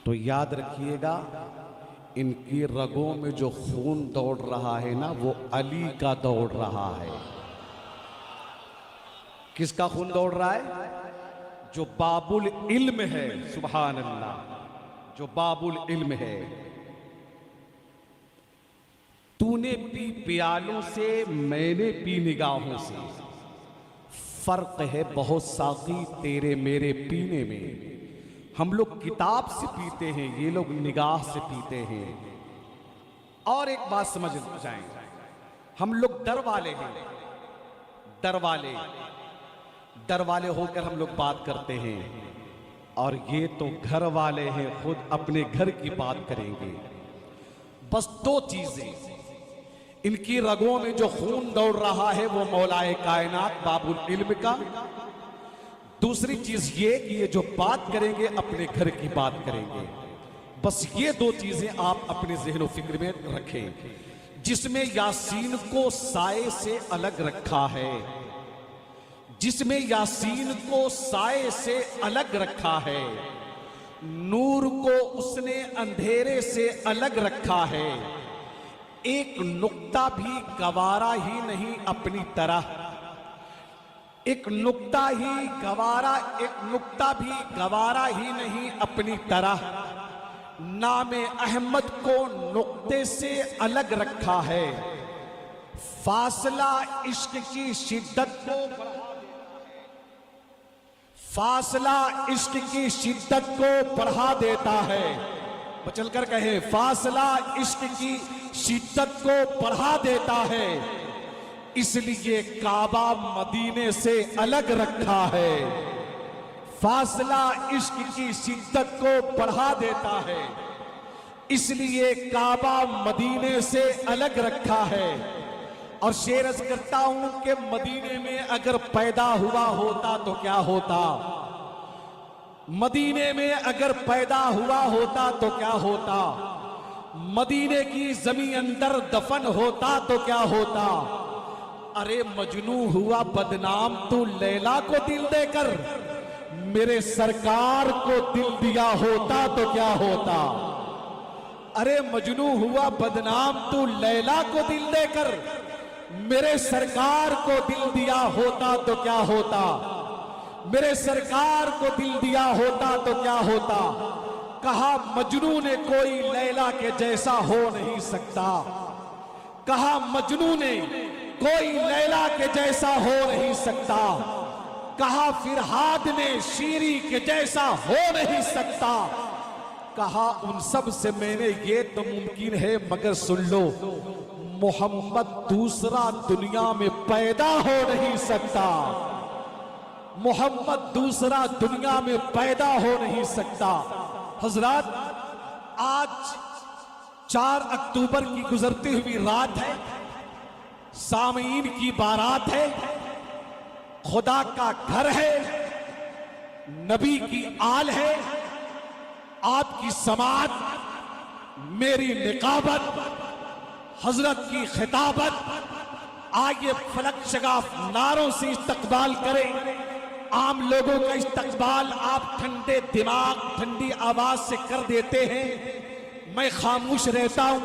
तो याद रखिएगा, इनकी रगों में जो खून दौड़ रहा है ना, वो अली का दौड़ रहा है। किसका खून दौड़ रहा है? जो बाबुल इल्म है। सुभान अल्लाह, जो बाबुल इल्म है। तूने पी प्यालों से, मैंने पी निगाहों से। फर्क है बहुत साकी तेरे मेरे पीने में। हम लोग किताब से पीते हैं, ये लोग निगाह से पीते हैं। और एक बात समझ जाएं, हम लोग डर वाले हैं, डर वाले होकर हम लोग बात करते हैं, और ये तो घर वाले हैं, खुद अपने घर की बात करेंगे। बस दो चीजें, इनकी रगों में जो खून दौड़ रहा है वो मौलाए कायनात बाबुल इल्म का। दूसरी चीज ये कि ये जो बात करेंगे अपने घर की बात करेंगे। बस ये दो चीजें आप अपने ज़हन व फिक्र में रखें। जिसमें यासीन को साए से अलग रखा है, जिसमें यासीन को साए से अलग रखा है, नूर को उसने अंधेरे से अलग रखा है। एक नुक्ता भी गवारा ही नहीं अपनी तरह, एक नुक्ता भी गवारा ही नहीं अपनी तरह। नामे अहमद को नुक्ते से अलग रखा है। फासला इश्क की शिद्दत को बढ़ा देता है। बचल कर कहे, फासला इश्क की शिद्दत को बढ़ा देता है। इसलिए काबा मदीने से अलग रखा है। फासला इश्क की शिद्दत को बढ़ा देता है, इसलिए काबा मदीने से अलग रखा है। और शेर अर्ज करता हूं कि मदीने में अगर पैदा हुआ होता तो क्या होता, मदीने में अगर पैदा हुआ होता तो क्या होता, मदीने की जमीन अंदर दफन होता तो क्या होता। अरे मजनू हुआ बदनाम तू लैला को दिल देकर, मेरे सरकार को दिल दिया होता तो क्या होता। अरे मजनू हुआ बदनाम तू लैला को दिल देकर, मेरे सरकार को दिल दिया होता तो क्या होता। मेरे सरकार को दिल दिया होता तो क्या होता। कहा मजनू ने कोई लैला के जैसा हो नहीं सकता, कहा मजनू ने कोई लैला के जैसा हो नहीं सकता, कहा फिरहाद ने शीरी के जैसा हो नहीं सकता। कहा उन सब से मैंने ये तो मुमकिन है, मगर सुन लो मोहम्मद दूसरा दुनिया में पैदा हो नहीं सकता। मोहम्मद दूसरा दुनिया में पैदा हो नहीं सकता। हजरात, आज 4 अक्टूबर की गुजरती हुई रात है, सामीन की बारात है, खुदा का घर है, नबी की आल है, आपकी समात, मेरी निकाबत, हजरत की खिताबत। आइए फलक शगाफ नारों से इस्तकबाल करें। आम लोगों का इस्तकबाल आप ठंडे दिमाग ठंडी आवाज से कर देते हैं, मैं खामोश रहता हूं।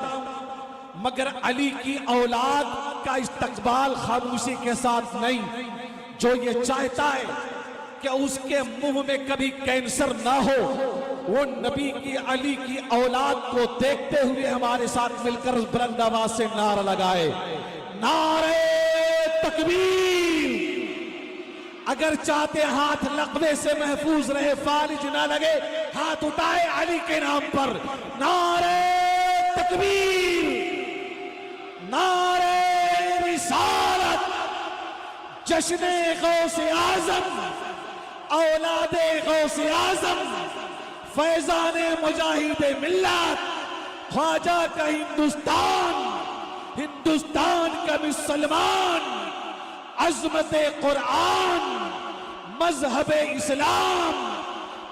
मगर अली की औलाद का इस्तकबाल खामोशी के साथ नहीं। जो ये चाहता है कि उसके मुंह में कभी कैंसर ना हो, वो नबी की अली की औलाद को देखते हुए हमारे साथ मिलकर बुलंद आवाज से नारा लगाए, नारे तकबीर। अगर चाहते हाथ लकवे से महफूज रहे, फालिज ना लगे, हाथ उठाए अली के नाम पर, नारे तकबीर, नारे रिसालत, जश्ने गौसे आजम, औलादे गौसे आजम, फैजाने मुजाहिदे मिल्लत, ख्वाजा का हिंदुस्तान, हिंदुस्तान का मुसलमान, अज़मत कुरान, मजहब इस्लाम,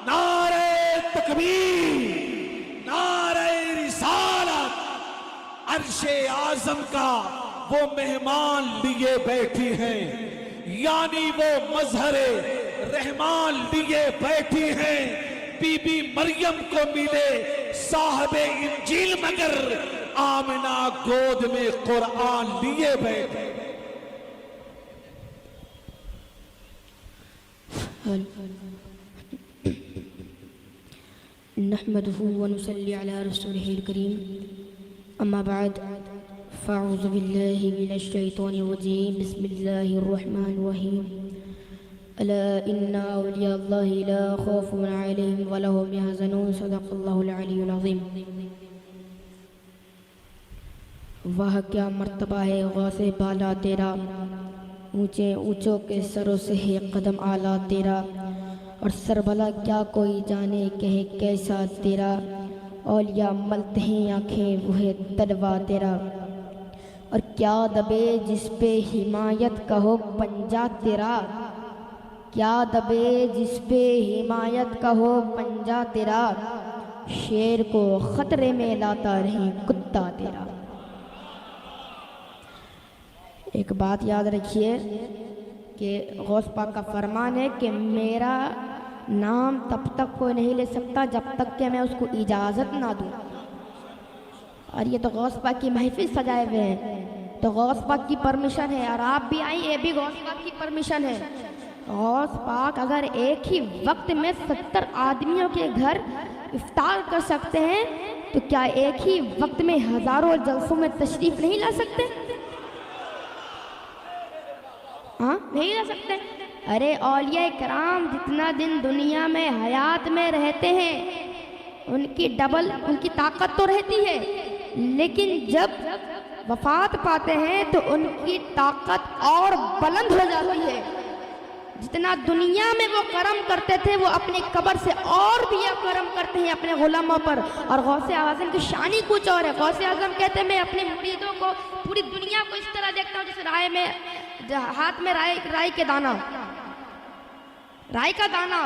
नारे तकबीर, नारे रिसालत। अर्शे आजम का वो मेहमान लिए बैठी हैं, यानी वो मजहरे रहमान लिए बैठी हैं। बीबी मरियम को मिले साहबे इंजील, मगर आमिना गोद में कुरान लिए बैठे। नहमदुहु व नुसल्ली अला रसूलिहिल करीम, अम्मा बाद, फ़अऊज़ु बिल्लाहि मिनश शैतानिर रजीम, बिस्मिल्लाहिर रहमानिर रहीम। अला इन्ना औलिया अल्लाहि ला खौफुन अलैहिम व ला हुम यहज़नून, सदक़ल्लाहुल अलियुल अज़ीम। वाह क्या मर्तबा है गौसे बाला तेरा, ऊंचे ऊंचों के सरों से है कदम आला तेरा, और सरबला क्या कोई जाने कहे कैसा तेरा, औलिया मलते हैं आँखें वो है तलवा तेरा, और क्या दबे जिस पे हिमायत का हो पंजा तेरा, क्या दबे जिस पे हिमायत का हो पंजा तेरा, शेर को खतरे में लाता रहे कुत्ता तेरा। एक बात याद रखिए कि गौस पाक का फरमान है कि मेरा नाम तब तक कोई नहीं ले सकता जब तक कि मैं उसको इजाज़त ना दूँ। और ये तो गौस पाक की महफिल सजाए हुए हैं, तो गौस पाक की परमिशन है, और आप भी आई, ये भी गौस पाक की परमिशन है। गौस पाक अगर एक ही वक्त में 70 आदमियों के घर इफ्तार कर सकते हैं, तो क्या एक ही वक्त में हज़ारों जलसों में तशरीफ़ नहीं ला सकते? हाँ, नहीं ला सकते। अरे औलिया कराम जितना दिन दुनिया में हयात में रहते हैं उनकी डबल उनकी ताकत तो रहती है, लेकिन जब वफात पाते हैं तो उनकी ताकत और बुलंद हो जाती है। जितना दुनिया में वो करम करते थे वो अपनी कब्र से और भी ये करम करते हैं अपने गुलामों पर। और गौसे आज़म की शान ही कुछ और है। गौसे आज़म कहते हैं मैं अपने मुरीदों को, पूरी दुनिया को इस तरह देखता हूँ जैसे राय में, हाथ में राई के दाना, राई का दाना।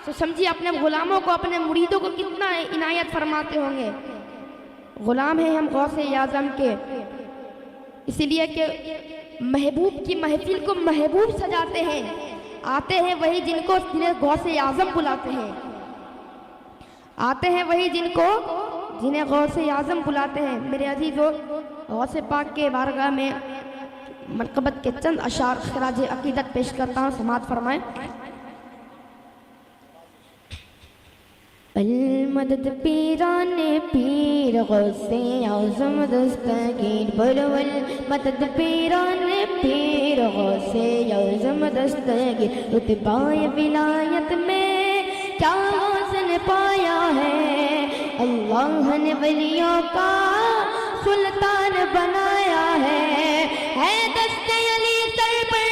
तो समझिए अपने गुलामों को, अपने मुरीदों को कितना इनायत फरमाते होंगे। गुलाम हैं हम गौसे आज़म के, इसलिए कि महबूब की महफिल को महबूब सजाते हैं। आते हैं वही जिनको जिन्हें गौसे आज़म बुलाते हैं, आते हैं वही जिन्हें गौसे आज़म बुलाते हैं। मेरे अजीज़ों, गौसे पाक के बारगाह में मरकबत के चंद अशार खराज अकीदत पेश करता हूँ, समात फरमाएं। अल-मदद पीराने पीर गौसे आज़म दस्तगीर, बोलो अल-मदद पीराने पीर गौसे आज़म दस्तगीर। रुतबाए विलायत में क्या हसन पाया है, अल्लाह ने वलियों का सुल्तान बनाया है दस्ते अली सर पर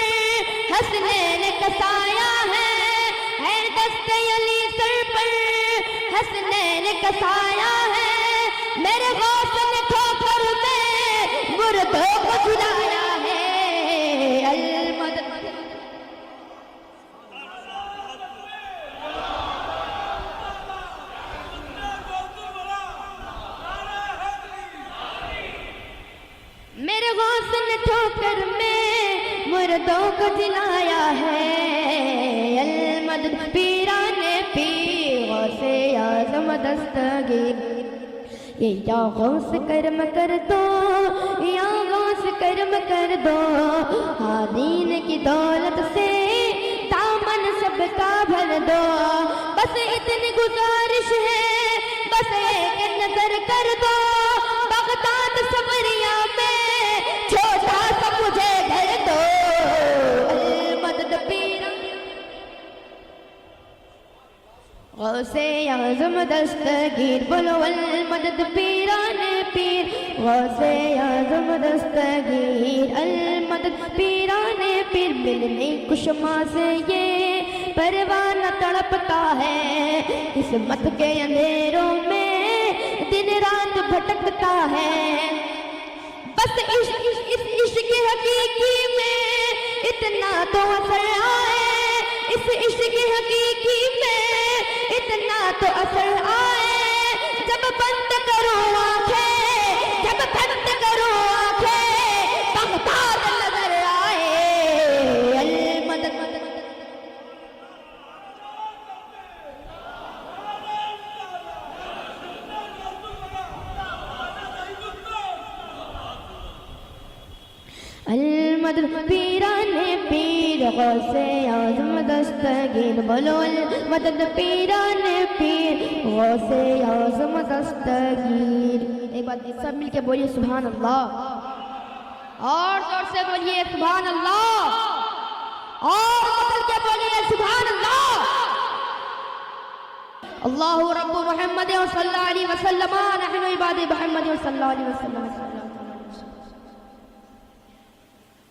हसनैन कसाया है दस्ते अली सर पर हसनैन कसाया है। मेरे गौस ने ठोकर में मुर्दों को झुलाया है। अल-मदद मेरे गौस ने ठोकर में मुर्दों को जिलाया है। अल-मदद पीराने पीर गौसे आज़म दस्तगीर। ये या गौस करम कर दो, या गौस करम कर दो, हादीन की दौलत से दामन सबका भर दो। बस इतनी गुजारिश है, बस एक नजर कर दो, बगदाद सबरिया में छोटा सा मुझे घर दो। अल-मदद पीर गौसे आज़म दस्तगीर, बोलो अल-मदद पीराने पीर गौसे आज़म दस्तगीर। अल-मदद पीराने पीर, मिलने कुशमा से ये परवाना तड़पता है, किस्मत के अंधेरों में दिन रात भटकता है। बस इस इश्क हकीकी में इतना तो असर आए, इस इश्क हकीकी में इतना तो असर आए। जब बंद करो आंखें, जब बंद करो आंखें, बगदाद नजर आए। अल-मदद मदद पीराने पीर गौसे आज़म दस्तगीर, बोलो मदद पीराने पीर गौसे आज़म दस्तगीर। एक बात सब मिलके बोलिए सुभान अल्लाह, और जोर से बोलिए सुभान अल्लाह, और बदल के बोलिए सुभान अल्लाह। अल्लाहु रब्बु मुहम्मद सल्लल्लाहु अलैहि वसल्लम नहनु इबादे मुहम्मद सल्लल्लाहु अलैहि वसल्लम।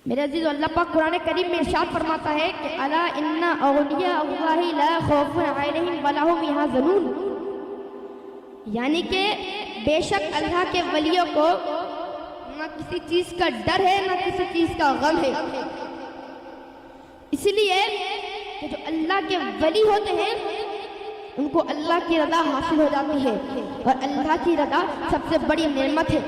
मेरे अजीज, अल्लाह पाक कुरान करीम में इरशाद फरमाता है कि अला इन्ना औलिया अल्लाहि ला खौफुन अलैहिम वला हुम यहज़नून, यानी कि बेशक अल्लाह के वलियों को न किसी चीज का डर है न किसी चीज का गम है। इसलिए कि जो अल्लाह के वली होते हैं उनको अल्लाह की रज़ा हासिल हो जाती है, और अल्लाह की रज़ा सबसे बड़ी नेमत है,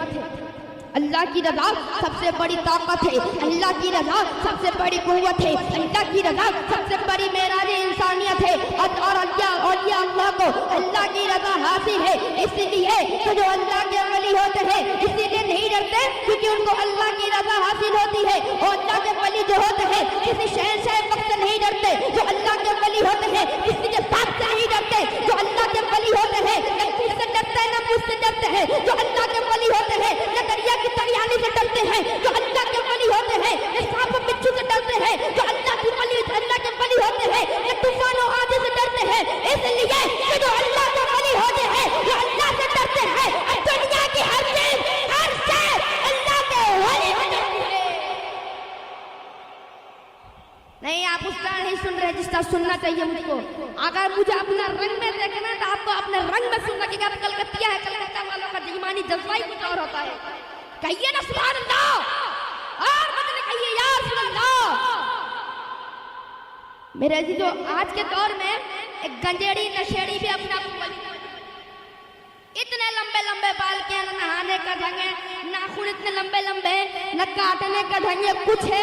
अल्लाह की रज़ा सबसे बड़ी ताकत है, अल्लाह की रज़ा सबसे बड़ी कुव्वत है, अल्लाह की रज़ा सबसे बड़ी मेराज इंसानियत है। और औलिया अल्लाह को अल्लाह की रज़ा हासिल है। इसलिए तो जो अल्लाह के वली होते हैं इसीलिए नहीं डरते क्योंकि उनको अल्लाह की रज़ा हासिल होती है। और अल्लाह के वली जो होते हैं किसी शहंशाह वक्त से नहीं डरते, जो अल्लाह के वली होते हैं किसी के साथ से नहीं डरते, जो अल्लाह के वली होते हैं न खुद से डरते हैं न मुझसे डरते हैं, जो अल्लाह के वली होते हैं न दरिया की तरियानी से डरते हैं, जो अल्लाह के वली होते हैं न सांप बिच्छू से डरते हैं, जो अल्लाह के वली होते हैं न तूफानों आदि से डरते हैं। इसलिए कि जो अल्लाह के वली होते हैं जो अल्लाह से डरते हैं, और दुनिया की हर चीज हर शय अल्लाह के वली हो जाती है। नहीं, आप उसका नहीं सुन रहे जिसका सुनना चाहिए मुझको। अगर मुझे अपना रंग में देखना है तो आपको अपने रंग में सुनना, क्योंकि आप कलकतिया है, कलकत्ता वालों का ईमानी जज्बा ही कुछ और होता है। कहिए ना सुभान अल्लाह, और मतलब कहिए या सुभान अल्लाह। मेरे अजीजो, आज के दौर में एक गंजेड़ी नशेड़ी भी अपना इतने लंबे लंबे बाल के, न नहाने का ढंग है, नाखून इतने लंबे लंबे, न काटने का ढंग है, कुछ है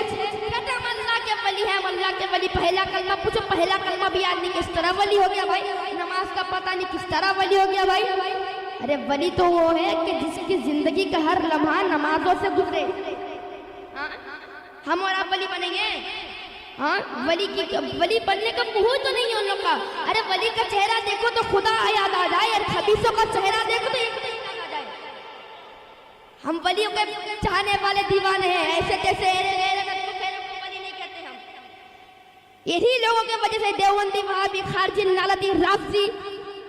अल्लाह के वली है, अल्लाह के वली। पहला कलमा पूछो, पहला कलमा भी आदमी किस तरह वली हो गया भाई? नमाज का पता नहीं किस तरह वली हो गया भाई। अरे वली तो वो है कि जिसकी जिंदगी का हर लम्हा नमाजों से गुजरे। हम और आप वली बनेंगे? हाँ, वली बनने का मुहूर्त तो नहीं है उन लोग का। अरे वली का चेहरा देखो तो खुदा याद आ जाए, और खबीसों का चेहरा देखो तो एक याद आ जाए। हम वलियों के चाहने वाले दीवाने हैं, ऐसे जैसे वली नहीं कहते हम। यही लोगों की वजह से देवबंदी, वहाबी, खारजी, नालंदी, राफजी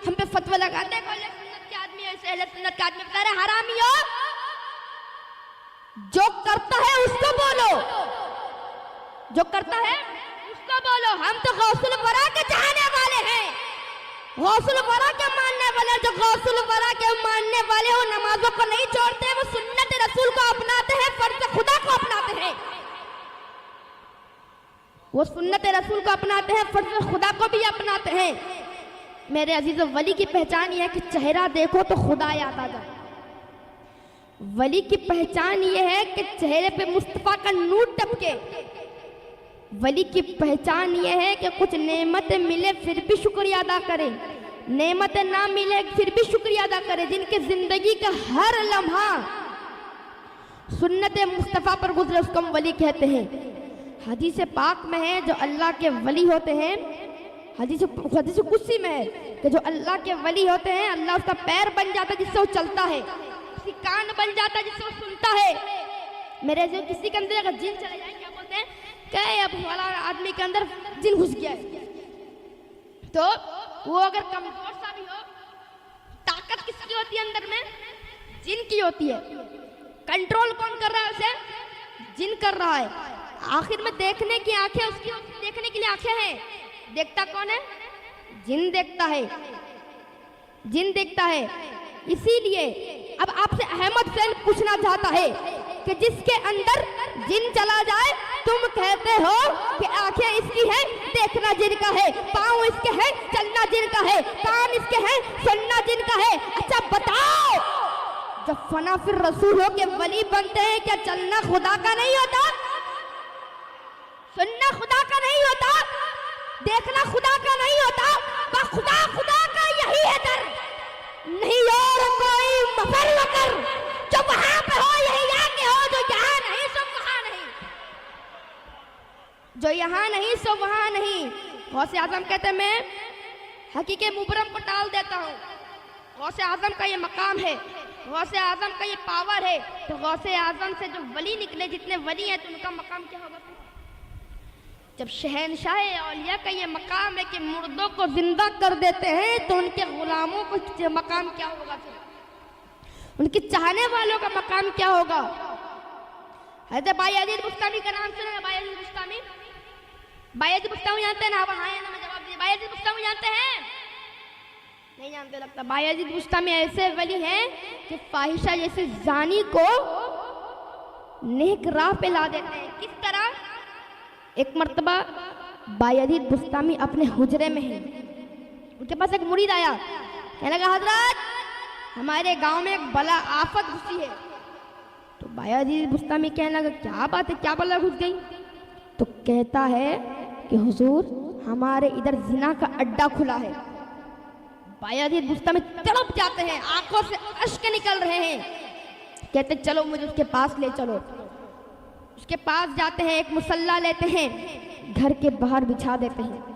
हम पे फतवा लगाते हैं। सुन्नत के आदमी ऐसे, अहले सुन्नत के आदमी कह रहे हरामी हो, जो करता है उसको बोलो, जो करता है उसको बोलो। हम तो गौसुल वरा के चाहने वाले हैं, गौसुल वरा के मानने वाले। जो गौसुल वरा के मानने वाले हो नमाजों को नहीं छोड़ते, वो सुन्नत रसूल को अपनाते हैं, फर्ज खुदा को अपनाते हैं। वो सुन्नत रसूल को अपनाते हैं, फर्ज खुदा को भी अपनाते हैं। मेरे अजीजों, वली की पहचान यह है कि चेहरा देखो तो खुदा याद आ जाए। वली की पहचान यह है कि चेहरे पे मुस्तफा का नूर टपके। वली की पहचान यह है कि कुछ नेमतें मिले फिर भी शुक्रिया अदा करें, नेमतें ना मिले फिर भी शुक्रिया अदा करें, जिनके जिंदगी का हर लम्हा सुन्नत मुस्तफ़ा पर गुजरे, उसको हम वली कहते हैं। हदीस पाक में है जो अल्लाह के वली होते हैं, हदीस कुदसी में है कि जो अल्लाह के वली होते हैं, अल्लाह उसका पैर बन जाता है जिससे वो चलता है, उसकी कान बन जाता है जिससे वो सुनता है। मेरे जो किसी के अंदर अगर जिन चले जाए, क्या बोलते हैं, कहे अब वाला आदमी के अंदर जिन घुस गया है, तो वो अगर कमजोर सा भी हो, ताकत किसकी होती है अंदर में? जिन की होती है। कंट्रोल कौन कर रहा है उसे? जिन कर रहा है। आखिर में देखने की आंखें उसकी, देखने के लिए आंखें हैं, देखता कौन है? जिन देखता है, जिन देखता है। इसीलिए अब आपसे अहमद फैन पूछना चाहता है कि जिसके अंदर जिन चला जाए, तुम कहते हो कि आंखें इसकी है, देखना जिनका है, पाँव इसके हैं, चलना जिनका है, कान इसके हैं, सुनना जिनका है। अच्छा बताओ, जब फना फिर रसूलों के वली बनते हैं, क्या चलना खुदा का नहीं होता? सुनना खुदा का नहीं होता? देखना खुदा का नहीं होता? खुदा खुदा का यही है दर, नहीं और कोई मफर वकर। जो वहां पे हो यही आके हो, जो यहाँ नहीं सो वहां नहीं। जो यहाँ नहीं सो वहाँ नहीं। गौसे आजम कहते मैं हकीके मुबरम को टाल देता हूँ। गौसे आजम का ये मकाम है, गौसे आजम का ये पावर है। तो गौसे आजम से जो वली निकले, जितने वली हैं, तो उनका मकाम क्या होगा? जब शहनशाह औलिया का ये मकाम है कि मुर्दों को जिंदा कर देते हैं, तो उनके गुलामों को मकाम क्या होगा? फिर उनके चाहने वालों का मकाम क्या होगा? हज़रत बायजीद बुस्तामी का नाम सुना है? बायजीद बुस्तामी, बायजीद बुस्तामी जानते हैं ना? हाँ या ना में जवाब दीजिए। बायजीद बुस्तामी जानते हैं? नहीं जानते लगता। बायजीद बुस्तामी ऐसे वली हैं कि फाहिशा जैसे जानी को नेक राह पे ला देते हैं। किस तरह? एक मर्तबा बायजीद बुस्तामी अपने हुजरे में हैं, उनके पास एक मुरीद आया, कहने लगा हजरत हमारे गांव में एक बला आफत घुसी है। तो बायजीद बुस्तामी कहने लगा क्या बात है, क्या बला घुस गई? तो कहता है कि हुजूर हमारे इधर जिना का अड्डा खुला है। बायजीद बुस्तामी तड़प जाते हैं, आंखों से अश्क निकल रहे हैं। कहते चलो मुझे उसके पास ले चलो। उसके पास जाते हैं, एक मुसल्ला लेते हैं, घर के बाहर बिछा देते हैं।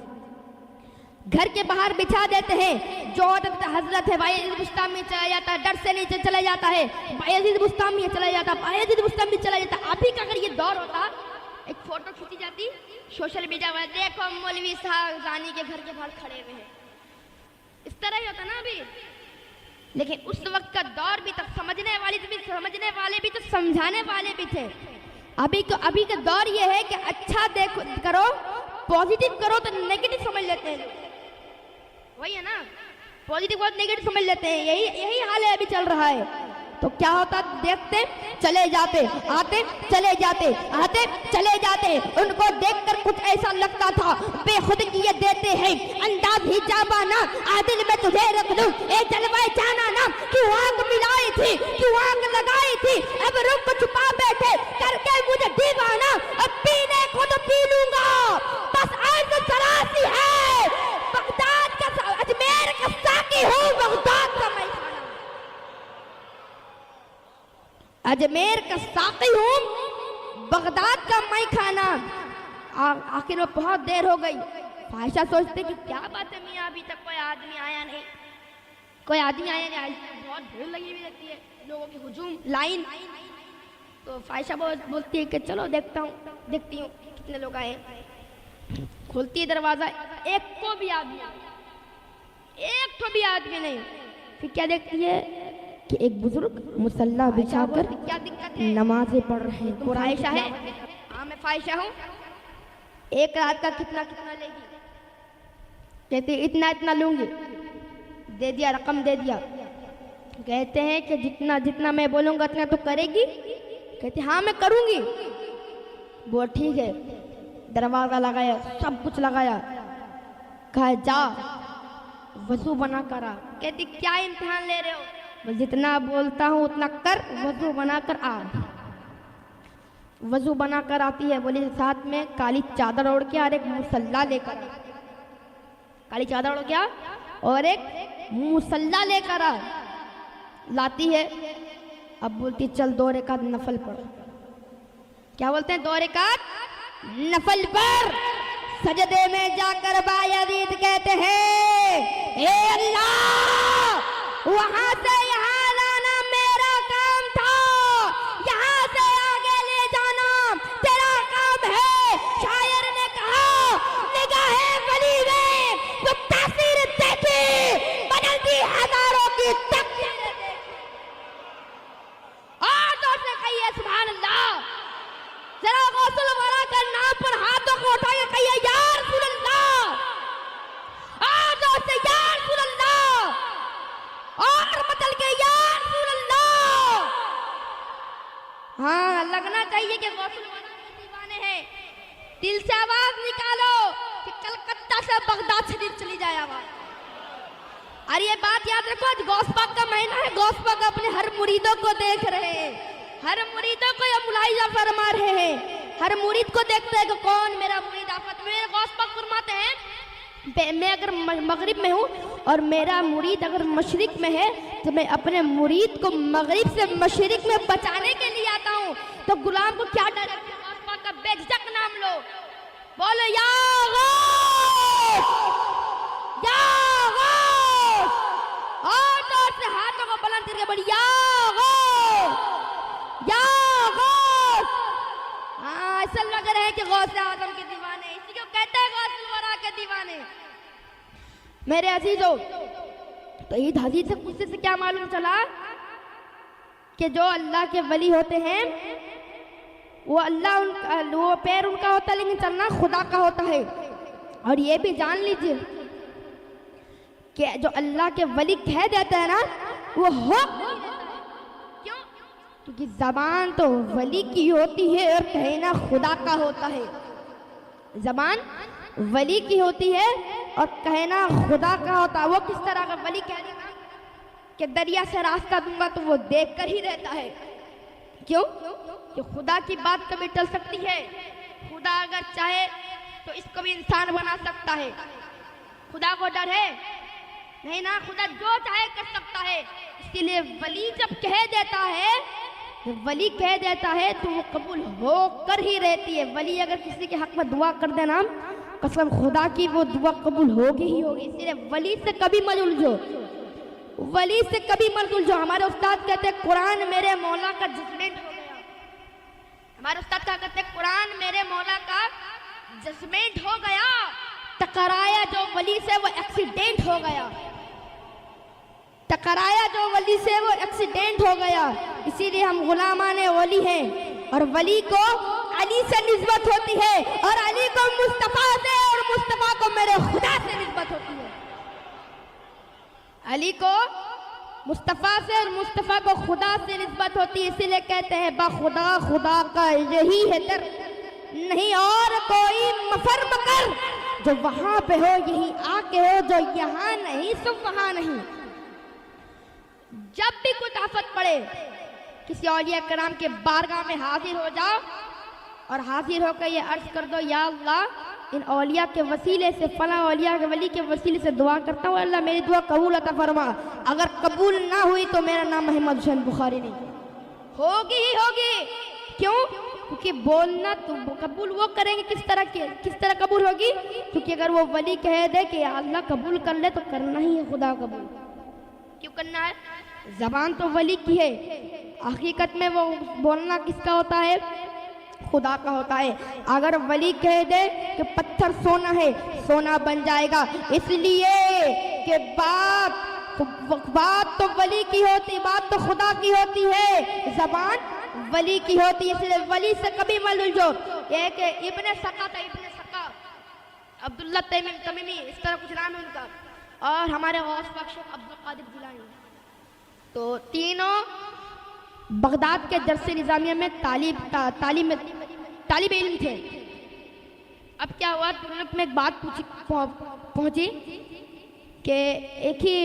घर के बाहर बिछा देते हैं। जो हजरत है बायजीद बुस्तामी चला जाता है, डर से नीचे चला जाता है। बायजीद बुस्तामी चला जाता, बायजीद बुस्तामी चला जाता। अभी का अगर ये दौर होता, एक फोटो खींची जाती सोशल मीडिया पर, देखो मौलवी साहब रानी के घर के बाहर खड़े हुए हैं, इस तरह ही होता ना अभी। लेकिन उस वक्त का दौर भी तब समझने वाले भी तो समझाने वाले भी थे। अभी का दौर ये है कि अच्छा देखो करो, पॉजिटिव करो तो नेगेटिव समझ लेते हैं। वही है ना, पॉजिटिव को नेगेटिव समझ लेते हैं। यही हाल है अभी चल रहा है। तो क्या होता, देखते चले जाते, आते चले जाते, आते चले जाते। उनको देखकर कुछ ऐसा लगता था बेखुद किए देते हैं अंदाज ही जाबाना, आदिल में तुझे रख दूं ए जलवाए जाना ना। क्यों आग मिलाई थी, क्यों आग लगाई थी, अब रुक छुपा बैठे करके मुझे दीवाना। अब पीने को तो पी लूंगा, बस अर्ज सरासी है। बगदाद का अजमेर का साकी हूँ, बगदाद का मैं अजमेर का साकी हूँ, बगदाद का मैं खाना। आखिर में बहुत देर हो गई। फाहिशा सोचते कि क्या बात है मियाँ, अभी तक कोई आदमी आया नहीं, कोई आदमी आया नहीं। बहुत भीड़ लगी हुई रहती है, लोगों की हुजूम लाइन। तो फाहिशा बोलती है कि चलो देखती हूँ कितने लोग आए। खोलती है दरवाजा, एक को भी आदमी नहीं। फिर क्या देखती है कि एक बुजुर्ग मुसल्ला बिछाकर क्या दिक्कत है, नमाजें पढ़ रहे हैं। फाहिशा है, हाँ मैं फाहिशा हूँ। एक रात का कितना लेगी? कहते इतना लूंगी। दे दिया, रकम दे दिया। कहते हैं कि जितना मैं बोलूंगा उतना तो करेगी? कहते हाँ मैं करूंगी। वो ठीक है। दरवाजा लगाया, सब कुछ लगाया, कहा जा वजू बना कर आ। कहती क्या इम्तिहान ले रहे हो? बस जितना बोलता हूँ उतना कर, वजू बनाकर आ। वजू बनाकर आती है। बोली साथ में काली चादर ओढ़ के और एक मुसल्ला लेकर आ। काली चादर ओढ़ के और एक मुसल्ला लेकर आ। लाती है। अब बोलती चल 2 रकात नफल पढ़। क्या बोलते हैं? 2 रकात नफल पर। सजदे में जाकर बायजीद कहते हैं ए अल्लाह, वहां से यहाँ लाना मेरा काम था, यहाँ से आगे ले जाना तेरा काम है। शायर ने कहा निगाहे वली में जो तासीर देखी बदलती हजारों की तकदीर। और तो से कहिए सुभान अल्लाह। जरा गौसल वाला का नाम पर हाथों को उठा के कहिए या रसूल अल्लाह। और तो से या रसूल अल्लाह, और बदल के या रसूल अल्लाह। हाँ लगना चाहिए कि गौसल वाला के दीवाने हैं। दिल से आवाज निकालो कि कलकत्ता से बगदाद शरीफ चली जाए आवाज। और ये बात याद रखो, आज गौस पाक का महीना है। गौस पाक अपने हर मुरीदों को देख रहे हैं, हर मुरीदों को मुलाहिजा फरमा रहे हैं। हर मुरीद को देखते हैं कि कौन मेरा मुरीद आफत में। गौस पाक फरमाते हैं मैं अगर मगरिब में हूँ और मेरा मुरीद अगर मशरिक में है तो मैं अपने मुरीद को मगरिब से मशरिक में बचाने के लिए आता हूँ। तो गुलाम को क्या डर है? गौस पाक का बेझिझक नाम लो, बोलो या गौस, या गौस। और जोर से हाथों को बुलंद करके बोलिए या गौस, या गौस। हाँ, ऐसा लग रहा है कि गौस आजम के दीवाने, इसी को कहते हैं गौसुल वरा के दीवाने। मेरे अजीजों, तो ईद हदीस से कुछ से क्या मालूम चला कि जो अल्लाह के वली होते हैं वो अल्लाह वो पैर उनका होता है लेकिन चलना खुदा का होता है। और ये भी जान लीजिए कि जो अल्लाह के वली कह देता है ना वो हो, क्यों? क्योंकि जबान तो वली की होती है और कहना खुदा का होता है। जबान वली की होती है और कहना खुदा का होता है। वो किस तरह का? वली कह देगा कि दरिया से रास्ता दूंगा तो वो देख कर ही रहता है। क्यों? कि खुदा की बात कभी टल सकती है? खुदा अगर चाहे तो इसको भी इंसान बना सकता है। खुदा को डर है? नहीं ना, खुदा जो चाहे कर सकता है। इसीलिए वली जब कह देता है, जब वली कह देता है तो वो कबूल होकर ही रहती है। वली अगर किसी के हक में दुआ कर देना, कसम खुदा की वो दुआ कबूल होगी ही होगी। इसीलिए वली से कभी मत उलझो, वली से कभी मत उलझो। हमारे उस्ताद कहते हैं कुरान मेरे मौला का जजमेंट हो गया। हमारे उस्ताद क्या कहते हैं? कुरान मेरे मौला का जजमेंट हो गया। टकराया जो वली से वो एक्सीडेंट हो गया, टकराया जो वली से वो एक्सीडेंट हो गया। इसीलिए हम गुलामाने वली हैं और वली को अली से निस्बत होती है और अली को मुस्तफा से और मुस्तफा को मेरे खुदा से निस्बत होती है। अली को मुस्तफा से और मुस्तफा को खुदा से निस्बत होती है। इसीलिए कहते हैं बाखुदा खुदा का यही है दर, नहीं और कोई मफर मकर। जो वहां पे हो यही आके हो, जो यहाँ नहीं सो वहां नहीं। जब भी कुछ आफत पड़े किसी औलिया कराम के बारगाह में हाजिर हो जाओ और हाजिर होकर ये अर्ज कर दो, या अल्लाह इन औलिया के वसीले से, फला औलिया के वली के वसीले से दुआ करता हूँ, अल्लाह मेरी दुआ कबूल अता फरमा। अगर कबूल ना हुई तो मेरा नाम मोहम्मद हुसैन बुखारी नहीं होगी ही होगी। क्यों? क्योंकि बोलना तो कबूल वो करेंगे किस तरह कबूल होगी? क्योंकि अगर वो वली कह दे कि अल्लाह कबूल कर ले तो करना ही है खुदा कबूल। क्यों करना है? जबान तो वली की है, हकीकत में वो बोलना किसका होता है? खुदा का होता है। अगर वली कह दे कि पत्थर सोना है, सोना बन जाएगा। इसलिए कि बात तो वली की होती, बात तो खुदा की होती है, जबान वली की होती है। इसलिए वली से कभी मत उलझो। एक इब्ने सका था, इब्ने सका, अब्दुल्ला तमीमी, इस तरह कुछ नाम है उनका, और हमारे गौस पाक शेख अब्दुल कादिर जिलानी। तो तीनों बगदाद के दरसे निजामिया में तालिब इल्म थे। अब क्या हुआ, तुरंत में एक बात पहुंची कि एक ही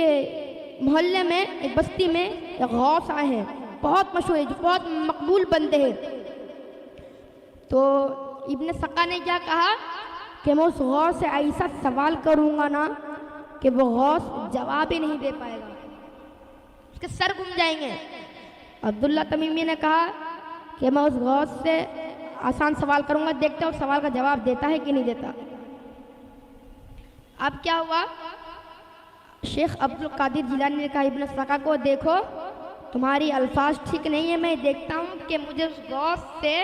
मोहल्ले में, एक बस्ती में एक गौस आए हैं, बहुत मशहूर है, जो बहुत मकबूल बंदे हैं। तो इब्ने सका ने क्या कहा कि मैं उस गौस से ऐसा सवाल करूंगा ना कि वो गौस जवाब ही नहीं दे पाएगा, उसके सर घूम जाएंगे। अब्दुल्ला तमीमी ने कहा कि मैं उस गौस से आसान सवाल करूंगा, देखते हैं उस सवाल का जवाब देता है कि नहीं देता। अब क्या हुआ, शेख अब्दुल कादिर जिलानी ने कहा इब्ने सका को, देखो तुम्हारी अल्फाज ठीक नहीं है, मैं देखता हूँ कि मुझे उस गौस से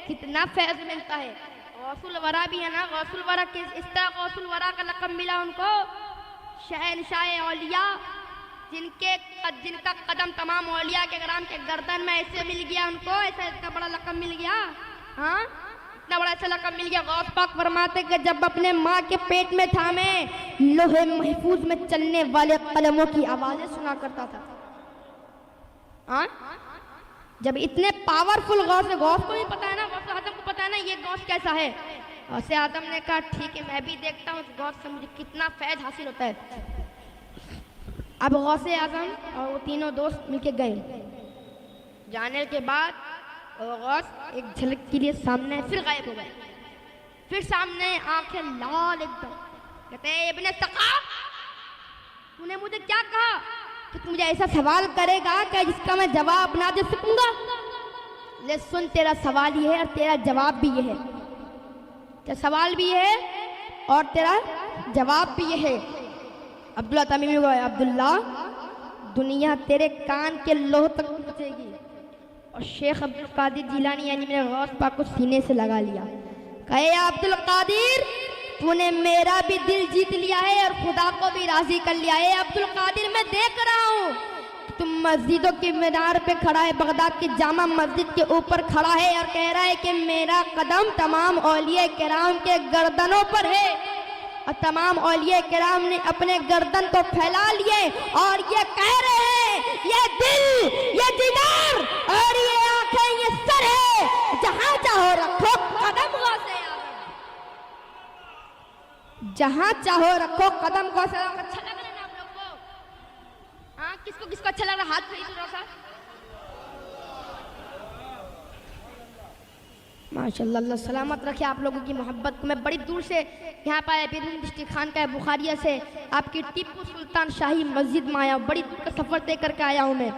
कितना फैज़ मिलता है। गौसुल वरा भी है ना, गौसुल वरा इस तरह गौसुल वरा का लक़ब मिला उनको, शहनशाह औलिया, जिनका कदम तमाम औलिया के कराम के गर्दन में ऐसे मिल गया उनको, ऐसा इतना बड़ा लक़ब मिल गया। हाँ, इतना बड़ा ऐसा लक़ब मिल गया। गौस पाक फरमाते कि जब अपने माँ के पेट में था मैं लोहे महफूज में चलने वाले कलमों की आवाजें सुना करता था। हाँ, जब इतने पावरफुल गौस है, गौस को भी पता है ना, गौस आजम को पता है ना ये गौस कैसा है। गौस आजम ने कहा ठीक है, मैं भी देखता हूँ उस गौस से मुझे कितना फैज़ हासिल होता है। अब गौस आजम और वो तीनों दोस्त मिलके गए। जाने के बाद गौस एक झलक के लिए सामने फिर गायब हो गए। फिर सामने आंखें लाल एकदम, कहते हैं इब्ने सका, तूने मुझे क्या कहा कि तू मुझे ऐसा सवाल करेगा कि जिसका मैं जवाब ना दे सकूंगा? ले सुन, तेरा सवाल ये है और तेरा जवाब भी ये है तेरा सवाल भी है और तेरा जवाब भी है। अब्दुल्ला तमीमी को, अब्दुल्ला दुनिया तेरे कान के लोह तक पहुंचेगी। और शेख अब्दुल कादिर जिलानी यानी मेरे गौस पाक को सीने से लगा लिया, कहे अब्दुल कादिर तूने मेरा भी दिल जीत लिया है और खुदा को भी राजी कर लिया है। अब्दुल कादिर मैं देख रहा हूँ तुम मस्जिदों के मीनार पे खड़ा है, बगदाद की जामा मस्जिद के ऊपर खड़ा है और कह रहा है कि मेरा कदम तमाम औलिया किराम के गर्दनों पर है। और तमाम औलिया किराम ने अपने गर्दन को फैला लिए और ये कह रहे हैं ये दिल, ये दीदार और ये आंखें, ये सर है, जहां चाहो रखो कदम गौसे आज़म, जहां चाहो रखो कदम गौसे आज़म। अच्छा लग रहा है ना आप लोग को? हाँ, किसको किसको अच्छा लग रहा है? हाथ खड़ी थोड़ा सा। माशाल्लाह, अल्लाह सलामत रखे आप लोगों की मोहब्बत को। मैं बड़ी दूर से यहाँ पर आया, बिरन डिस्ट्रिक्ट खान का है, बुखारिया से आपकी टिप्पू सुल्तान शाही मस्जिद में आया, बड़ी दूर का सफ़र तय करके आया हूँ मैं।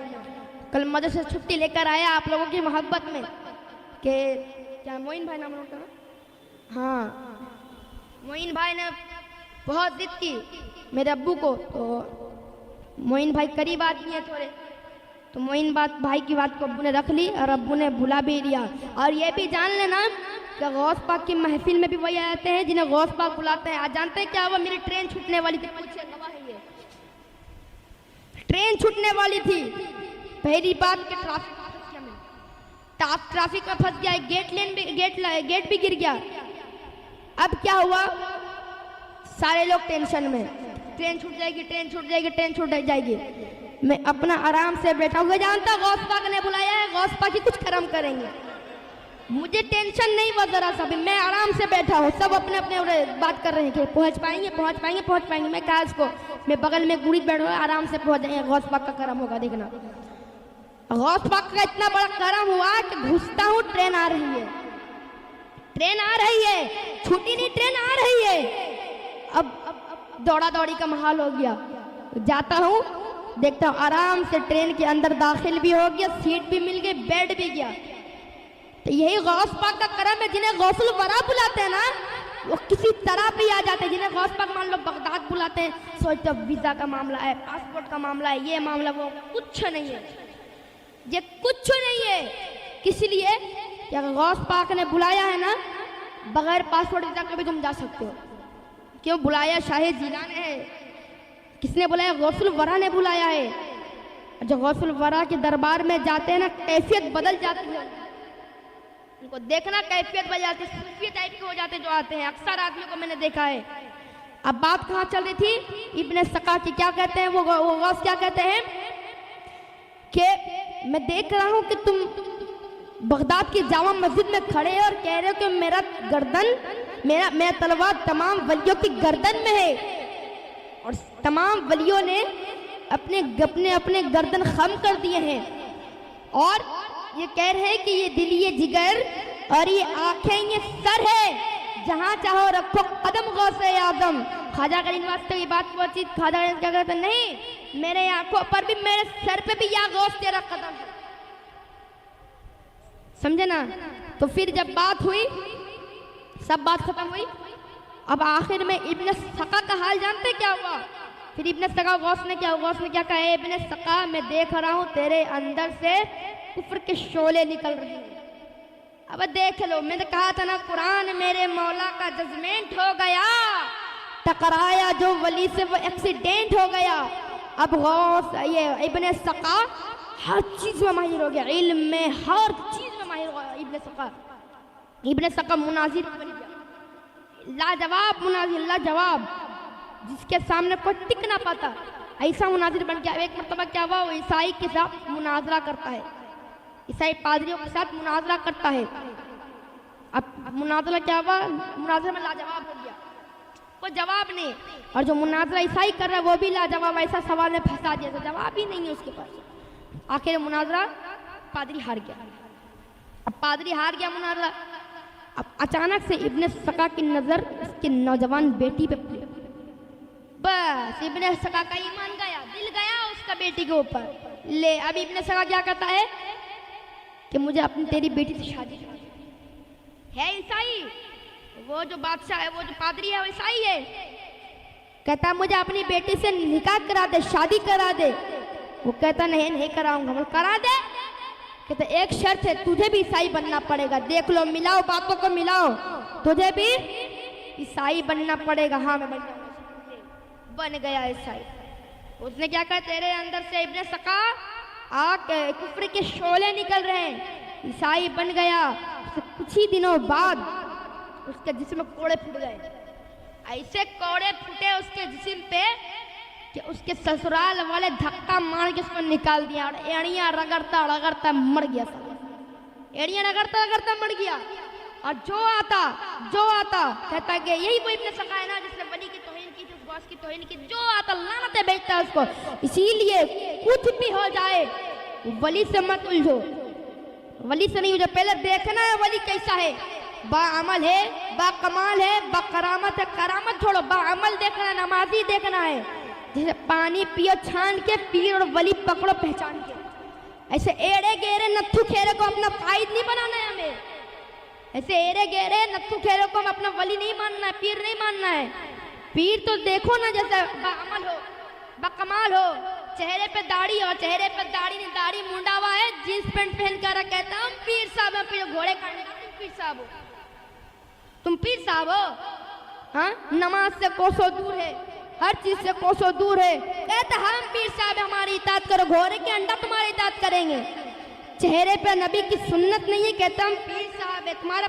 कल मदरसे से छुट्टी लेकर आया आप लोगों की मोहब्बत में कि क्या मोइन भाई नाम होता है? हाँ, मोइन भाई ने बहुत जिद की मेरे अब्बू को, तो मोइन भाई करीब आदमी है थोड़े, तो मोइन भाई की बात को अब्बू ने रख ली और अब्बू ने भुला भी दिया। और ये भी जान लेना कि गौस पाक की महफिल में भी वही आते हैं जिन्हें गौस पाक बुलाते हैं। आज जानते हैं क्या हुआ? मेरी ट्रेन छूटने वाली थी, पूछिए गवाह है ये, ट्रेन छूटने वाली थी। पहली बात कि ट्रैफिक में फंस गया, गेट भी गिर गया। अब क्या हुआ? सारे लोग टेंशन में, ट्रेन छूट जाएगी, ट्रेन छूट जाएगी, ट्रेन छूट जाएगी। मैं अपना आराम से बैठा हुआ, जानता गौस पाक ने बुलाया है, गौस पाक ही कुछ करम करेंगे, मुझे टेंशन नहीं हुआ जरा सा भी। मैं आराम से बैठा हूँ, सब अपने अपने बात कर रहे हैं कि पहुँच पाएंगे पहुँच पाएंगे पहुँच पाएंगे। मैं कहा इसको, मैं बगल में गुड़ी बैठ हुआ, आराम से पहुँच जाएंगे, गौस पाक का करम होगा। देखना गौस पाक का इतना बड़ा करम हुआ कि घुसता हूँ, ट्रेन आ रही है, ट्रेन आ रही है, छूटी नहीं, ट्रेन आ रही है। अब दौड़ा दौड़ी का माहौल हो गया, जाता हूँ, देखता हूँ आराम से ट्रेन के अंदर दाखिल भी हो गया, सीट भी मिल गई, बेड भी गया। तो यही गौस पाक का करम है। जिन्हें गौसुल वरा बुलाते हैं ना, वो किसी तरह भी आ जाते हैं। जिन्हें गौस पाक मान लो बगदाद बुलाते हैं, सोचते वीज़ा का मामला है, पासपोर्ट का मामला है, ये मामला वो, कुछ नहीं है, ये कुछ नहीं है। किस लिए? क्या गौस पाक ने बुलाया है ना, बगैर पासपोर्ट वीज़ा के भी तुम जा सकते हो। क्यों बुलाया? शाहे जिला ने है। किसने बुलाया? गौसुल वरा ने बुलाया है। जो गौसुल वरा के दरबार में जाते हैं ना, कैफियत बदल जाती है, उनको देखना कैफियत बदल जाती है, सूफी टाइप के हो जाते जो आते हैं, अक्सर आदमियों को मैंने देखा है। अब बात कहाँ चल रही थी? इब्ने सका की क्या कहते हैं वो गौस क्या कहते हैं कि मैं देख रहा हूँ कि तुम बगदाद की जामा मस्जिद में खड़े हो और कह रहे हो कि मेरा गर्दन, मेरा तलवार तमाम वलियों की गर्दन में है, और तमाम वलियों ने अपने गर्दन खम कर दिए हैं, और ये कह रहे हैं कि ये दिल, ये जिगर और ये आंखें, ये सर है, जहां चाहो रखो कदम गौसे आज़म। ख्वाजा गरीब वास्ते ये बात पहुंची, ख्वाजा गरीब क्या कहते हैं? नहीं, मेरे आंखों पर भी, मेरे सर पे भी या गौस तेरा कदम है। समझे ना? तो फिर जब बात हुई, सब बात खत्म हुई, अब आखिर में इब्ने सका का हाल जानते क्या हुआ? फिर इब्ने सका गौस ने क्या कहा? इब्ने सका मैं देख रहा हूँ तेरे अंदर से कुफ्र के शोले निकल रहे हैं। अब देख लो, मैंने कहा था ना, कुरान मेरे मौला का जजमेंट हो गया, टकराया जो वली से वो एक्सीडेंट हो गया। अब गौस, ये इब्ने सका हर चीज में माहिर हो गया, इल्म में हर चीज में माहिर हो गया इब्ने सका मुनाजिर बन गया, लाजवाब मुनाजिर, लाजवाब, जिसके सामने कोई टिक ना पाता, ऐसा मुनाजिर बन गया। एक मरतबा क्या हुआ, वो ईसाई के साथ मुनाजरा करता है, ईसाई पादरियों के साथ मुनाजरा करता है। अब मुनाजरा क्या हुआ, मुनाजरा में लाजवाब हो गया, कोई जवाब नहीं, और जो मुनाजरा ईसाई कर रहा है वो भी लाजवाब, ऐसा सवाल में फंसा दिया, तो जवाब ही नहीं है उसके पास। आखिर मुनाजरा पादरी हार गया। अब पादरी हार गया मुनाजरा, अब अचानक से इब्ने सका की नजर उसके नौजवान बेटी पे पड़ी। बस इब्ने सका का ईमान गया, दिल गया उसका बेटी के ऊपर। ले अब इब्ने सका क्या कहता है कि मुझे अपनी तेरी बेटी से शादी है। ईसाई वो जो बादशाह है, वो जो पादरी है, वैसा ही है। कहता मुझे अपनी बेटी से निकाह करा दे, शादी करा दे। वो कहता नहीं नहीं कराऊंगा। बोल करा दे। कहता एक शर्त है, तुझे भी ईसाई बनना पड़ेगा। देख लो, मिलाओ बातों को मिलाओ, तुझे भी ईसाई बनना पड़ेगा। हाँ मैं बन गया ईसाई। उसने क्या कहा, तेरे अंदर से इब्ने सका आग कुफ्र के शोले निकल रहे हैं। ईसाई बन गया। कुछ ही दिनों बाद उसके जिस्म में कोड़े फूट गए। ऐसे कोड़े फूटे उसके जिस्म पे कि उसके ससुराल वाले धक्का मार के उसको निकाल दिया और एड़ियां रगड़ता रगड़ता मर गया। एड़ियां रगड़ता रगड़ता मर गया। और जो आता कहता कि यही वो इब्ने सका है ना जिसने वली की तौहीन की थी, उस गौस की तौहीन की। जो आता लानतें भेजता है उसको। इसीलिए कुछ भी हो जाए वली से मत उलझो, वली से नहीं उलझो। पहले देखना है वली कैसा है, बाअमल है, बाकमाल है, बाकरामत है। करामत छोड़ो, बाअमल देखना है, नमाजी देखना है। जैसे पानी पियो छान के, पीर और वली पकड़ो पहचान के। ऐसे एड़े गेरे नत्थु खेरे को अपना फाइद नहीं बनाना है हमें। ऐसे एड़े गेरे नत्थु खेरे को हम अपना वली नहीं मानना है, पीर नहीं मानना है। पीर तो देखो ना, जैसे बाअमल हो, बाकमाल हो, चेहरे पे दाढ़ी हो, चेहरे पे दाढ़ी नहीं, दाढ़ी मुंडा हुआ है, जींस पैंट पहन कर कहता हम पीर साहब हैं। पीर घोड़े काटने का तुम पीर साहब हो, तुम पीर साहब हो। हाँ, नमाज से कोसों दूर है, हर चीज से कोसों दूर है। कहते हम पीर साहब हमारी इताअत करो, घोड़े के अंडा तुम्हारी इताअत करेंगे। चेहरे पे नबी की सुन्नत नहीं है, कहता हम पीर साहब है। तुम्हारा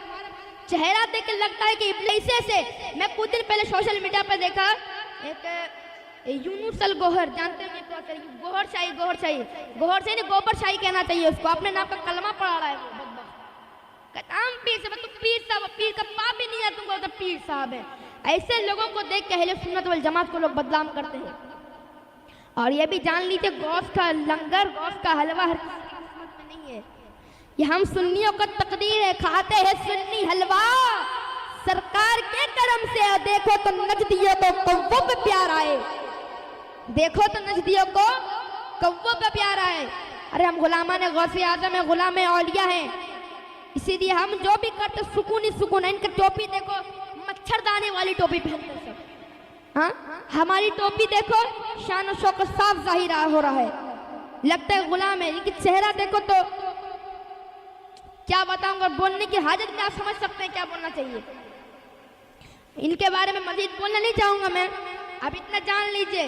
चेहरा देख के लगता है कि इब्लीसे से। मैं कुछ दिन पहले सोशल मीडिया पे देखा एक यूनुसल गोहर, जानते हैं गोहर शाही नहीं, गोबर शाही कहना चाहिए उसको। अपने नाम का कलमा पढ़ा रहा है वो। कहता हम पीर साहब, तुम पीर साहब, पीर का पाप भी नहीं है तुमको, तो पीर साहब है। ऐसे लोगों को देख के अहले सुन्नत वल जमात को लोग बदनाम करते हैं। और ये भी जान लीजिए, गौस का लंगर, गौस का हलवा हर किसी की किस्मत में नहीं है। ये हम सुन्नियों का तकदीर है, खाते हैं सुन्नी हलवा सरकार के करम से। और देखो तो नजदियों को कव्वों पे प्यार आए, देखो तो नजदियों को कव्वों पे प्यार आए। अरे हम गुलामान गौसे आजम है, गुलाम औलिया है, इसीलिए हम जो भी करते सुकून ही सुकून है। इनका टोपी देखो, मच्छरदानी वाली टोपी पहनते सब। हाँ, हमारी टोपी देखो, शान और शौकत साफ जाहिर हो रहा है, लगता है गुलाम है। इनकी चेहरा देखो तो क्या बताऊंगा, बोलने की हाजत में आप समझ सकते हैं क्या बोलना चाहिए। इनके बारे में मजीद बोलना नहीं चाहूंगा मैं। अब इतना जान लीजिए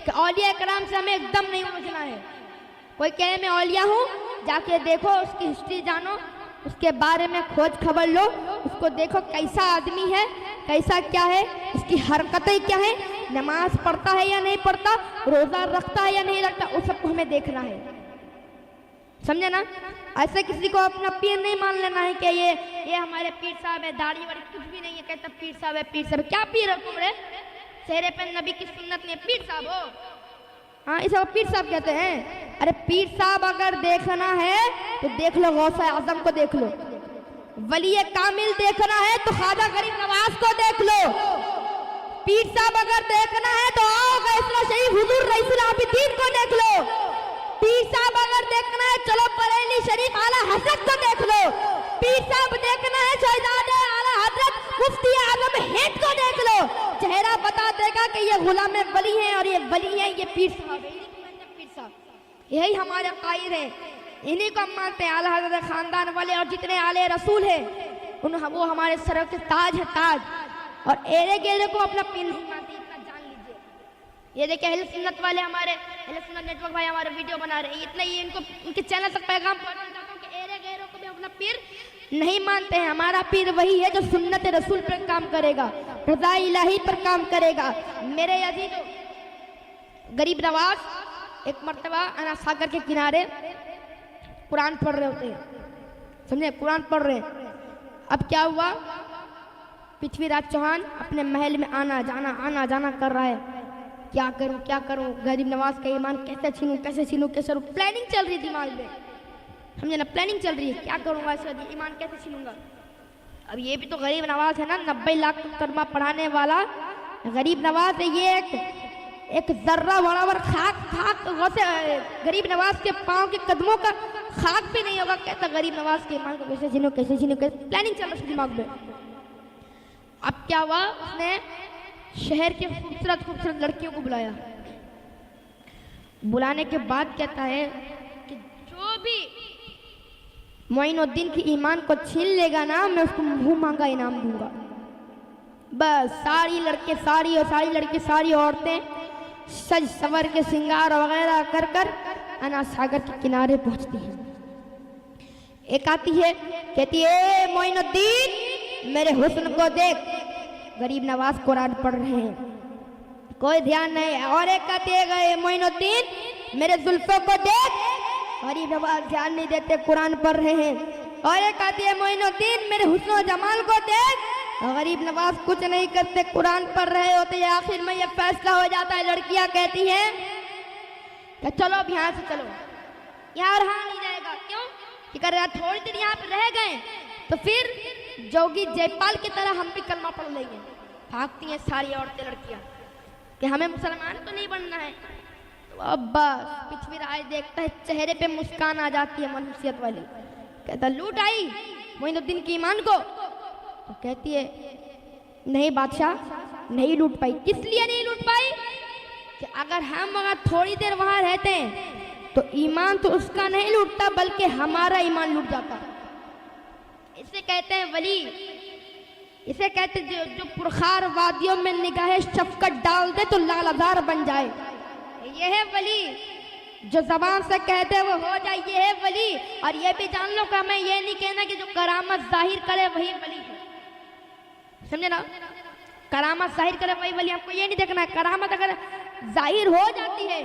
कि औलिया कराम से हमें एकदम नहीं उलझना है। कोई कहे मैं औलिया हूँ, जाके देखो, उसकी हिस्ट्री जानो, उसके बारे में खोज खबर लो, उसको देखो कैसा आदमी है, कैसा क्या है, उसकी हरकतें क्या है, नमाज पढ़ता है या नहीं पढ़ता, रोजा रखता है या नहीं रखता, उस सबको हमें देखना है। समझे ना? ऐसे किसी को अपना पीर नहीं मान लेना है कि ये हमारे पीर साहब है, दाढ़ी वाड़ी कुछ भी नहीं है, कहता पीर साहब है, पीर साहब। क्या पीर हो तुम रे? चेहरे पे नबी की सुन्नत नहीं है, पीर साहब हो? हाँ, इसे पीर साहब कहते हैं। अरे पीर साहब अगर देखना है तो देख लो, गौसे आजम को देख लो। वली कामिल देखना है तो ख्वाजा गरीब नवाज को देख लो। पीर साहब अगर देखना है तो आओ गैसला शरीफ हुजूर रईसुल आबिदीन को देख लो। पीर साहब अगर देखना है चलो बरेली शरीफ आला हजरत को देख लो। पीर साहब देखना है शहजादे आला हजरत मुफ्ती आजम हिंद को देख लो। चेहरा बता देगा कि ये गुलाम वली हैं और ये वली हैं, ये पीर साहब है। पीर साहब यही हमारे कायद है, इन्हीं को हम मानते हैं। आला हजरत खानदान वाले और जितने आले रसूल हैं वो हमारे सर के ताज है, ताज। और एरे गेरे को अपना पीर नहीं मानते, इतना जान लीजिए। ये देखिए अहले सुन्नत वाले, हमारे अहले सुन्नत नेटवर्क भाई हमारे वीडियो बना रहे हैं, इतना ही इनको इनके चैनल तक पैगाम पहुंचाना चाहता हूँ कि एरे गेरों को भी अपना पीर नहीं मानते हैं। हमारा पीर वही है जो सुन्नत रसूल पर काम करेगा, रज़ा इलाही पर काम करेगा। मेरे अजीजों, गरीब नवाज एक मर्तबा अना सागर के किनारे कुरान पढ़ रहे होते हैं, समझे, कुरान पढ़ रहे। अब क्या हुआ, पृथ्वीराज चौहान अपने महल में आना जाना कर रहा है। क्या करूं, गरीब नवाज का ईमान कैसे छीनूं, कैसे प्लानिंग चल रही दिमाग में, समझे ना, प्लानिंग चल रही है, क्या करूंगा, ईमान कैसे छीनूंगा। अब ये भी तो गरीब नवाज है ना, 90 लाख तर्मा पढ़ाने वाला गरीब नवाज है। ये एक जर्रा बराबर खाक वैसे गरीब नवाज के पाँव के कदमों का खाक भी नहीं होगा। कहता गरीब नवाज के ईमान को कैसे छीनूं, प्लानिंग चल रही है दिमाग में। अब क्या हुआ, उसने शहर के खूबसूरत खूबसूरत लड़कियों को बुलाया। बुलाने के बाद कहता है कि जो भी मोइनुद्दीन की ईमान को छीन लेगा ना, मैं उसको मुंह मांगा इनाम दूंगा। बस सारी लड़के सारी और सारी लड़के सारी औरतें सज सवर के श्रृंगार वगैरह कर कर अनाथ सागर के किनारे पहुंचती हैं। एक आती है, कहती है मोइनुद्दीन मेरे हुस्न को देख। गरीब नवाज कुरान पढ़ रहे हैं, कोई ध्यान नहीं। और एक कहती है मोइनुद्दीन मेरे जुल्फों को देख। गरीब नवाज ध्यान नहीं देते, कुरान पढ़ रहे हैं। और एक कहती है मोइनुद्दीन मेरे हुस्न और जमाल को देख। गरीब नवाज कुछ नहीं करते, कुरान पढ़ रहे होते हैं। आखिर में ये फैसला हो जाता है, लड़कियां कहती हैं कि चलो अब यहाँ से चलो, यहाँ रहा नहीं जाएगा। क्यों कि कर थोड़ी देर यहाँ पे रह गए तो फिर जोगी जयपाल की तरह हम भी कलमा पढ़ लेंगे। भागती हैं सारी औरतें लड़कियां कि हमें मुसलमान तो नहीं बनना है। तो अब बस पृथ्वीराज देखता है, चेहरे पे मुस्कान आ जाती है मनुष्यत वाली। कहता लूट आई मोइनुद्दीन की ईमान को। तो कहती है नहीं बादशाह, नहीं लूट पाई। किस लिए नहीं लूट पाई कि अगर हम थोड़ी देर वहां रहते हैं तो ईमान तो उसका नहीं लूटता, बल्कि हमारा ईमान लूट जाता। इसे कहते हैं वली। इसे कहते जो पुरखार वादियों में निगाह शफकत डाल दे तो लालजार बन जाए। यह है वली, जो जबान से कहते हैं वो हो जाए। ये है वली। और ये भी जान लो कि हमें ये नहीं कहना कि जो करामत जाहिर करे वही वली है, समझे ना। करामत जाहिर करे वही वली, हमको ये नहीं देखना है। करामत अगर जाहिर हो जाती है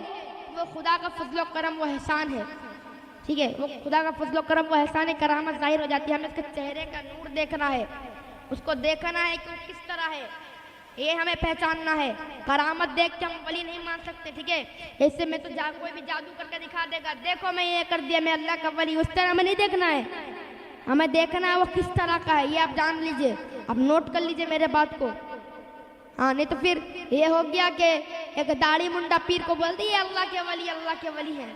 वो खुदा का फजलो करम वो एहसान है, ठीक है। वो खुदा का फजलो करम वो एहसान है। करामत जाहिर हो जाती है, हमें उसके चेहरे का नूर देखना है, उसको देखना है कि वो किस तरह है, ये हमें पहचानना है। करामत देख के हम वली नहीं मान सकते, ठीक है। ऐसे में तो कोई भी जादू करके दिखा देगा, देखो मैं ये कर दिया, मैं अल्लाह का वली, उस तरह हमें नहीं देखना है। हमें देखना है वो किस तरह का है, ये आप जान लीजिए, आप नोट कर लीजिए मेरे बात को। हाँ, नहीं तो फिर ये हो गया कि एक दाढ़ी मुंडा पीर को बोल दिए अल्लाह के वली, अल्लाह के वली है।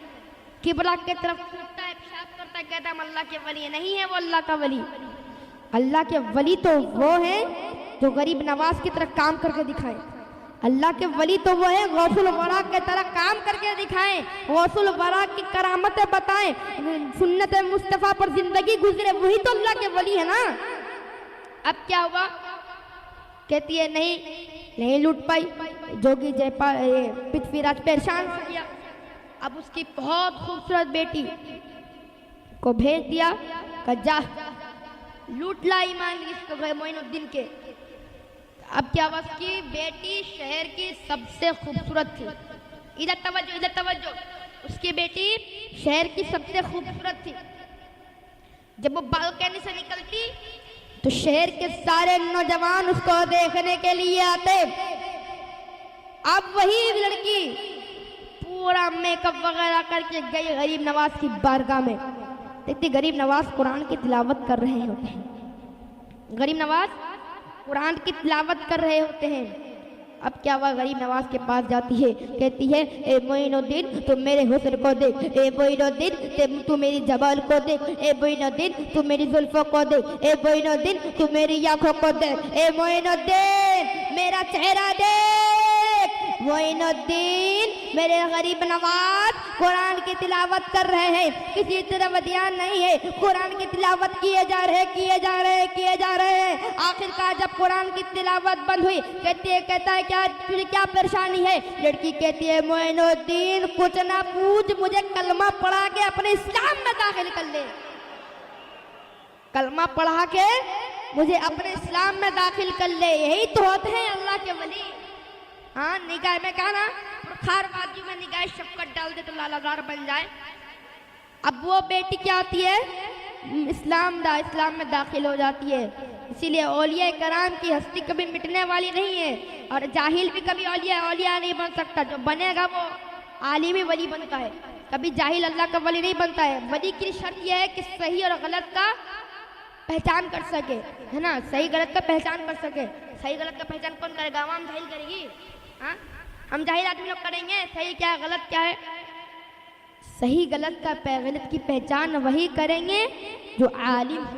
किबला की तरफ कूदता है, पेशाब करता है, कहता है अल्लाह के वली है। नहीं है वो अल्लाह का वली। अल्लाह के वली तो वो है जो गरीब नवाज की तरह काम करके दिखाए। अल्लाह के वली तो वो है गौसुल वरा के तरह काम करके दिखाएं, गौसुल वरा की करामतें बताएं, सुन्नत मुस्तफ़ा पर जिंदगी गुजरे, वही तो अल्लाह के वली है ना। अब क्या हुआ, कहती है नहीं लूट पाई। जोगी जयपाल पृथ्वीराज परेशान हो गया। अब उसकी बहुत खूबसूरत बेटी को भेज दिया कि जा लूट ला ईमान इसको गए मोइनुद्दीन के। अब क्या हुआ, उसकी बेटी शहर की सबसे खूबसूरत थी। इधर तवज्जो, इधर तवज्जो। उसकी बेटी शहर की सबसे खूबसूरत थी। जब वो बालकनी से निकलती तो शहर के सारे नौजवान उसको देखने के लिए आते। अब वही लड़की पूरा मेकअप वगैरह करके गई गरीब नवाज की बारगाह में। देखती गरीब नवाज कुरान की तिलावत कर रहे होते हैं। गरीब नवाज कुरान की तिलावत कर रहे होते हैं। अब क्या हुआ, गरीब नवाज के पास जाती है, कहती है ए मोइनुद्दीन तू मेरे हुस्न को देख, ए मोइनुद्दीन तू मेरी जबाल को देख, ए मोइनुद्दीन तू मेरी जुल्फों को देख, ए मोइनुद्दीन तू मेरी आंखों को देख, ए मोइनुद्दीन मेरा चेहरा देख। मोइनुद्दीन मेरे गरीब नवाज कुरान की तिलावत कर रहे हैं, किसी तरफ ध्यान नहीं है। कुरान की तिलावत किए जा रहे हैं। आखिरकार जब कुरान की तिलावत बंद हुई, कहता है क्या तुझे क्या परेशानी है। लड़की कहती है मोइनुद्दीन कुछ ना पूछ, मुझे कलमा पढ़ा के अपने इस्लाम में दाखिल कर ले। कलमा पढ़ा के मुझे अपने इस्लाम में दाखिल कर ले, यही तो होते हैं अल्लाह के वली। हाँ, निगाह में कहा ना, खार वादियों में निगाह शफकत डाल दे तो लालाजार बन जाए। अब वो बेटी क्या होती है, इस्लाम में दाखिल हो जाती है। इसीलिए औलिया कराम की हस्ती कभी मिटने वाली नहीं है, और जाहिल भी कभी औलिया नहीं बन सकता। जो बनेगा वो आलिमी वली बनता है, कभी जाहिल अल्लाह का वली नहीं बनता है। वली की शर्त यह है कि सही और गलत का पहचान कर सके, है ना, सही गलत का पहचान कर सके। सही गलत का पहचान कौन करेगा, आवाम जाहिल करेगी। हाँ, हम जाहिल आदमी लोग करेंगे, सही क्या है गलत क्या है। सही गलत की पहचान वही करेंगे जो आलिम